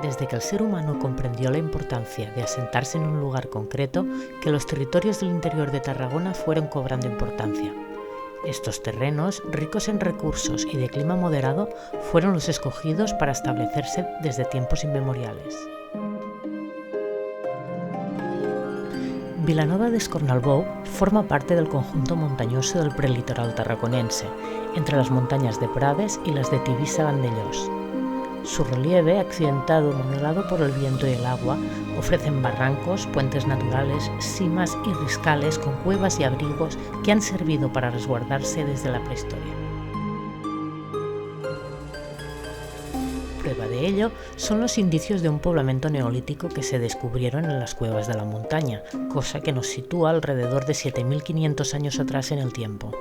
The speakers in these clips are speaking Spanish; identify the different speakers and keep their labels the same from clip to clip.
Speaker 1: desde que el ser humano comprendió la importancia de asentarse en un lugar concreto, que los territorios del interior de Tarragona fueron cobrando importancia. Estos terrenos, ricos en recursos y de clima moderado, fueron los escogidos para establecerse desde tiempos inmemoriales. Vilanova d'Escornalbou forma parte del conjunto montañoso del prelitoral tarraconense, entre las montañas de Prades y las de Tivissa-Vandellós. Su relieve, accidentado modelado por el viento y el agua, ofrecen barrancos, puentes naturales, simas y riscales con cuevas y abrigos que han servido para resguardarse desde la prehistoria. Prueba de ello son los indicios de un poblamiento neolítico que se descubrieron en las cuevas de la montaña, cosa que nos sitúa alrededor de 7.500 años atrás en el tiempo.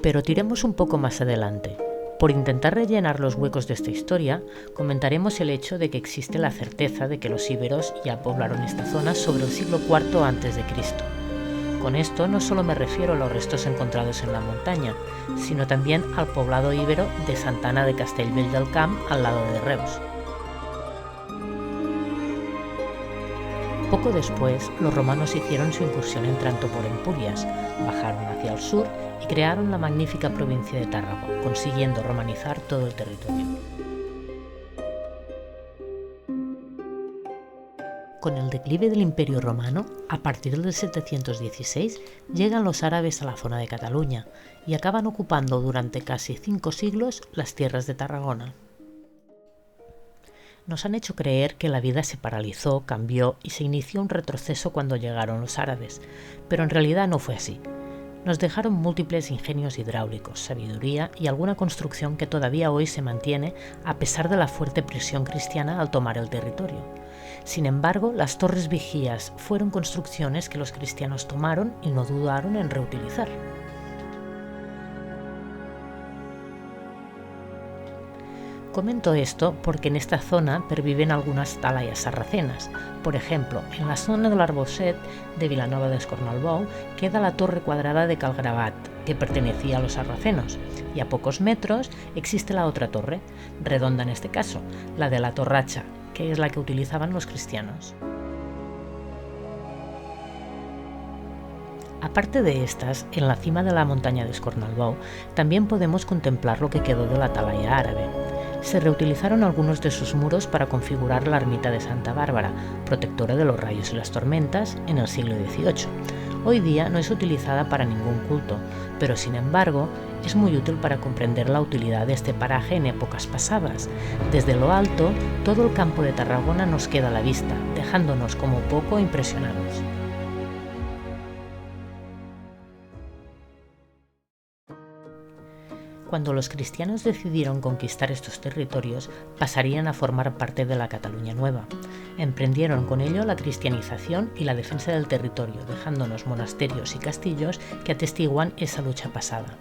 Speaker 1: Pero tiremos un poco más adelante. Por intentar rellenar los huecos de esta historia, comentaremos el hecho de que existe la certeza de que los íberos ya poblaron esta zona sobre el siglo IV a.C. Con esto no solo me refiero a los restos encontrados en la montaña, sino también al poblado íbero de Santa Anna de Castellvell del Camp, al lado de Reus. Poco después, los romanos hicieron su incursión entrando por Empúries, bajaron hacia el sur y crearon la magnífica provincia de Tárrago, consiguiendo romanizar todo el territorio. Con el declive del Imperio Romano, a partir del 716, llegan los árabes a la zona de Cataluña y acaban ocupando durante casi 5 siglos las tierras de Tarragona. Nos han hecho creer que la vida se paralizó, cambió y se inició un retroceso cuando llegaron los árabes, pero en realidad no fue así. Nos dejaron múltiples ingenios hidráulicos, sabiduría y alguna construcción que todavía hoy se mantiene a pesar de la fuerte presión cristiana al tomar el territorio. Sin embargo, las torres vigías fueron construcciones que los cristianos tomaron y no dudaron en reutilizar. Comento esto porque en esta zona perviven algunas talayas sarracenas. Por ejemplo, en la zona del Arboset de Vilanova d'Escornalbou queda la torre cuadrada de Calgravat, que pertenecía a los sarracenos, y a pocos metros existe la otra torre, redonda en este caso, la de la Torracha, que es la que utilizaban los cristianos. Aparte de estas, en la cima de la montaña de Escornalbou también podemos contemplar lo que quedó de la atalaya árabe. Se reutilizaron algunos de sus muros para configurar la ermita de Santa Bárbara, protectora de los rayos y las tormentas, en el siglo XVIII. Hoy día no es utilizada para ningún culto, pero sin embargo es muy útil para comprender la utilidad de este paraje en épocas pasadas. Desde lo alto, todo el campo de Tarragona nos queda a la vista, dejándonos como poco impresionados. Cuando los cristianos decidieron conquistar estos territorios, pasarían a formar parte de la Cataluña Nueva. Emprendieron con ello la cristianización y la defensa del territorio, dejándonos monasterios y castillos que atestiguan esa lucha pasada.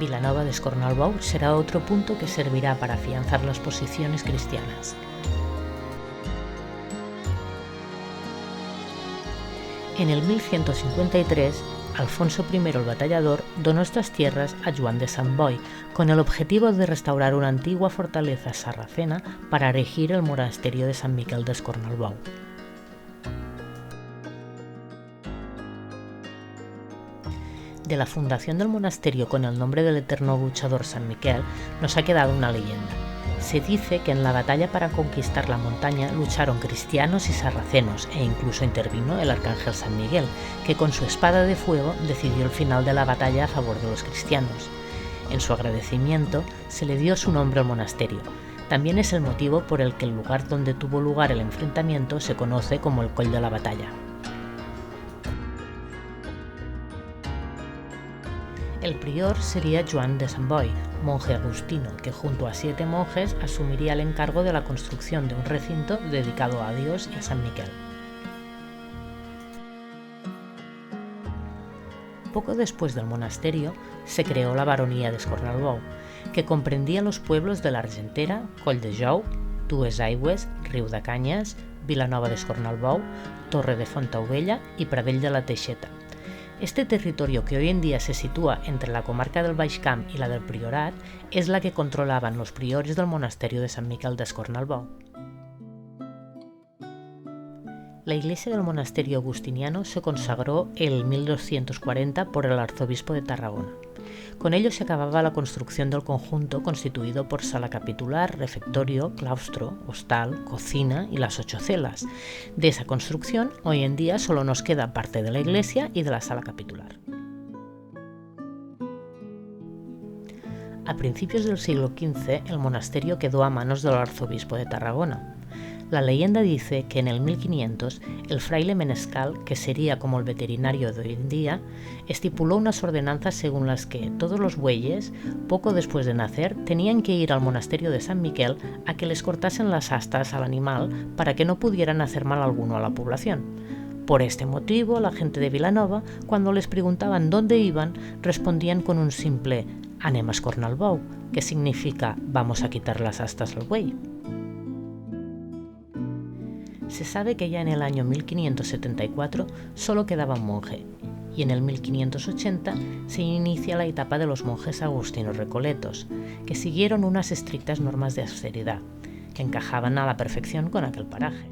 Speaker 1: Vilanova d'Escornalbou será otro punto que servirá para afianzar las posiciones cristianas. En el 1153, Alfonso I el Batallador donó estas tierras a Joan de Sant Boi con el objetivo de restaurar una antigua fortaleza sarracena para erigir el monasterio de San Miquel d'Escornalbou. De la fundación del monasterio con el nombre del eterno luchador San Miquel nos ha quedado una leyenda. Se dice que en la batalla para conquistar la montaña lucharon cristianos y sarracenos e incluso intervino el arcángel San Miguel, que con su espada de fuego decidió el final de la batalla a favor de los cristianos. En su agradecimiento se le dio su nombre al monasterio. También es el motivo por el que el lugar donde tuvo lugar el enfrentamiento se conoce como el Coll de la Batalla. El prior sería Joan de Sant Boi, monje agustino, que junto a 7 monjes asumiría el encargo de la construcción de un recinto dedicado a Dios y a San Miquel. Poco después del monasterio se creó la baronía d'Escornalbou, que comprendía los pueblos de la Argentera, Coll de Jou, Dues Aigües, Riu de Canyes, Vilanova d'Escornalbou, Torre de Fontaubella y Pradell de la Teixeta. Este territorio, que hoy en día se sitúa entre la comarca del Baix Camp y la del Priorat, es la que controlaban los priores del monasterio de Sant Miquel d'Escornalbou. La iglesia del monasterio agustiniano se consagró en 1240 por el arzobispo de Tarragona. Con ello se acababa la construcción del conjunto, constituido por sala capitular, refectorio, claustro, hostal, cocina y las 8 celas. De esa construcción, hoy en día solo nos queda parte de la iglesia y de la sala capitular. A principios del siglo XV, el monasterio quedó a manos del arzobispo de Tarragona. La leyenda dice que en el 1500 el fraile Menescal, que sería como el veterinario de hoy en día, estipuló unas ordenanzas según las que todos los bueyes, poco después de nacer, tenían que ir al monasterio de Sant Miquel a que les cortasen las astas al animal para que no pudieran hacer mal alguno a la población. Por este motivo, la gente de Vilanova, cuando les preguntaban dónde iban, respondían con un simple «Anem a Escornalbou», que significa «vamos a quitar las astas al buey». Se sabe que ya en el año 1574 solo quedaba un monje, y en el 1580 se inicia la etapa de los monjes agustinos recoletos, que siguieron unas estrictas normas de austeridad, que encajaban a la perfección con aquel paraje.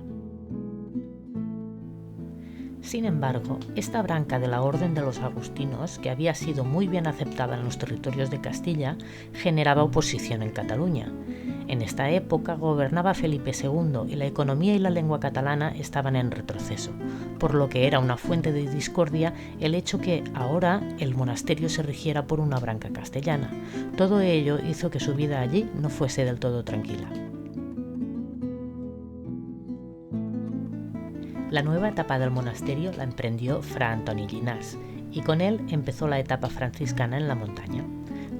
Speaker 1: Sin embargo, esta branca de la Orden de los Agustinos, que había sido muy bien aceptada en los territorios de Castilla, generaba oposición en Cataluña. En esta época gobernaba Felipe II y la economía y la lengua catalana estaban en retroceso, por lo que era una fuente de discordia el hecho que ahora el monasterio se rigiera por una branca castellana. Todo ello hizo que su vida allí no fuese del todo tranquila. La nueva etapa del monasterio la emprendió Fra Antoni Llinàs, y con él empezó la etapa franciscana en la montaña.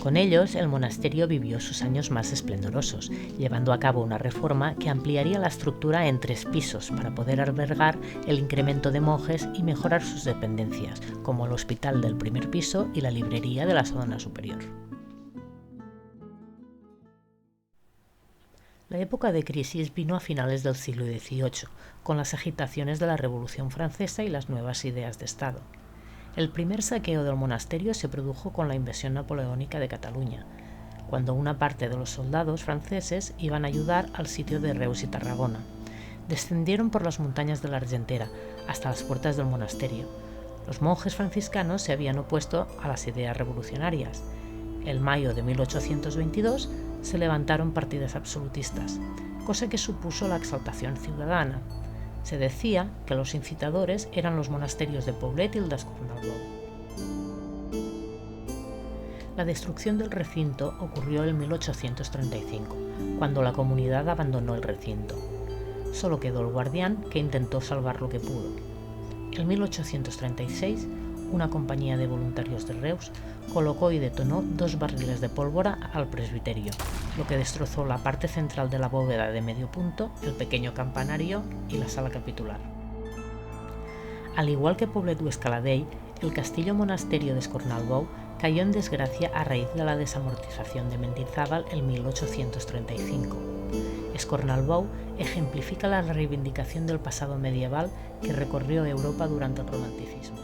Speaker 1: Con ellos, el monasterio vivió sus años más esplendorosos, llevando a cabo una reforma que ampliaría la estructura en 3 pisos para poder albergar el incremento de monjes y mejorar sus dependencias, como el hospital del primer piso y la librería de la zona superior. La época de crisis vino a finales del siglo XVIII, con las agitaciones de la Revolución Francesa y las nuevas ideas de Estado. El primer saqueo del monasterio se produjo con la invasión napoleónica de Cataluña, cuando una parte de los soldados franceses iban a ayudar al sitio de Reus y Tarragona. Descendieron por las montañas de la Argentera hasta las puertas del monasterio. Los monjes franciscanos se habían opuesto a las ideas revolucionarias. En mayo de 1822 se levantaron partidas absolutistas, cosa que supuso la exaltación ciudadana. Se decía que los incitadores eran los monasterios de Poblet y el d'Escornalbou. La destrucción del recinto ocurrió en 1835, cuando la comunidad abandonó el recinto. Solo quedó el guardián, que intentó salvar lo que pudo. En 1836, una compañía de voluntarios de Reus colocó y detonó 2 barriles de pólvora al presbiterio, lo que destrozó la parte central de la bóveda de medio punto, el pequeño campanario y la sala capitular. Al igual que Poblet o Escaladei, el castillo monasterio de Escornalbou cayó en desgracia a raíz de la desamortización de Mendizábal en 1835. Escornalbou ejemplifica la reivindicación del pasado medieval que recorrió Europa durante el romanticismo.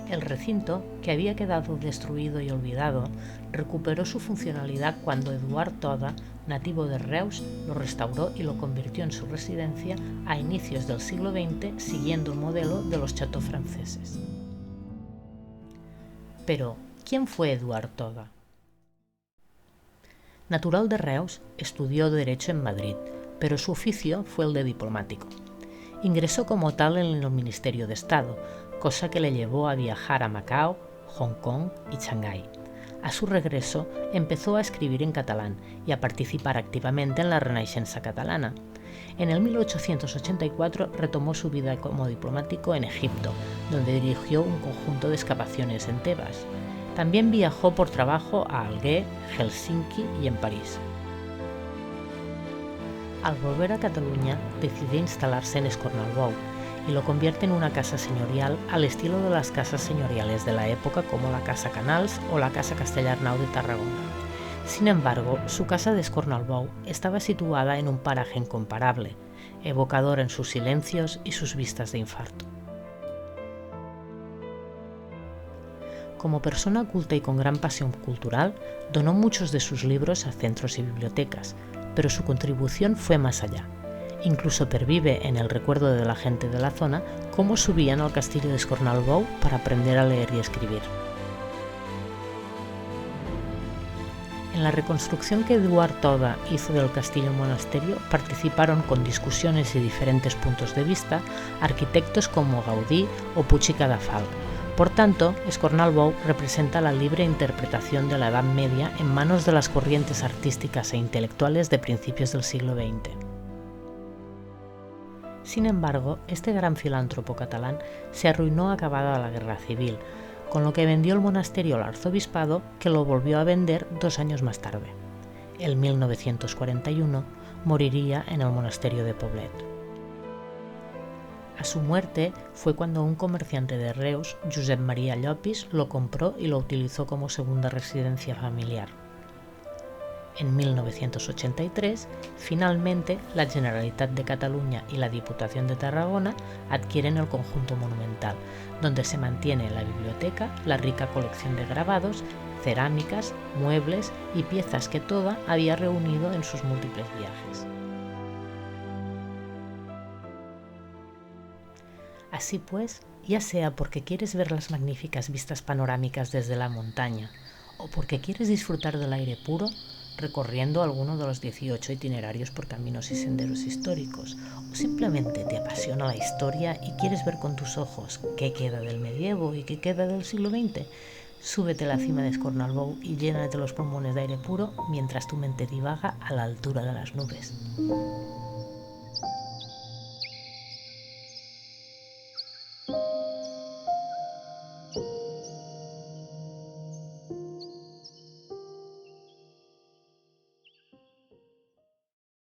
Speaker 1: El recinto, que había quedado destruido y olvidado, recuperó su funcionalidad cuando Eduard Toda, nativo de Reus, lo restauró y lo convirtió en su residencia a inicios del siglo XX, siguiendo el modelo de los châteaux franceses. Pero, ¿quién fue Eduard Toda? Natural de Reus, estudió Derecho en Madrid, pero su oficio fue el de diplomático. Ingresó como tal en el Ministerio de Estado, cosa que le llevó a viajar a Macao, Hong Kong y Shanghái. A su regreso, empezó a escribir en catalán y a participar activamente en la Renaixença catalana. En el 1884 retomó su vida como diplomático en Egipto, donde dirigió un conjunto de excavaciones en Tebas. También viajó por trabajo a Alguer, Helsinki y en París. Al volver a Cataluña, decidió instalarse en Escornalbou y lo convierte en una casa señorial al estilo de las casas señoriales de la época, como la Casa Canals o la Casa Castellarnau de Tarragona. Sin embargo, su casa de Escornalbou estaba situada en un paraje incomparable, evocador en sus silencios y sus vistas de infarto. Como persona culta y con gran pasión cultural, donó muchos de sus libros a centros y bibliotecas, pero su contribución fue más allá. Incluso pervive en el recuerdo de la gente de la zona cómo subían al castillo de Escornalbou para aprender a leer y escribir. En la reconstrucción que Eduard Toda hizo del castillo-monasterio participaron con discusiones y diferentes puntos de vista arquitectos como Gaudí o Puig i Cadafalch. Por tanto, Escornalbou representa la libre interpretación de la Edad Media en manos de las corrientes artísticas e intelectuales de principios del siglo XX. Sin embargo, este gran filántropo catalán se arruinó acabada la Guerra Civil, con lo que vendió el monasterio al arzobispado, que lo volvió a vender 2 años más tarde. En 1941 moriría en el monasterio de Poblet. A su muerte fue cuando un comerciante de Reus, Josep Maria Llopis, lo compró y lo utilizó como segunda residencia familiar. En 1983, finalmente, la Generalitat de Cataluña y la Diputación de Tarragona adquieren el conjunto monumental, donde se mantiene la biblioteca, la rica colección de grabados, cerámicas, muebles y piezas que Toda había reunido en sus múltiples viajes. Así pues, ya sea porque quieres ver las magníficas vistas panorámicas desde la montaña o porque quieres disfrutar del aire puro, recorriendo alguno de los 18 itinerarios por caminos y senderos históricos, o simplemente te apasiona la historia y quieres ver con tus ojos qué queda del medievo y qué queda del siglo XX, súbete a la cima de Escornalbou y llénate los pulmones de aire puro mientras tu mente divaga a la altura de las nubes.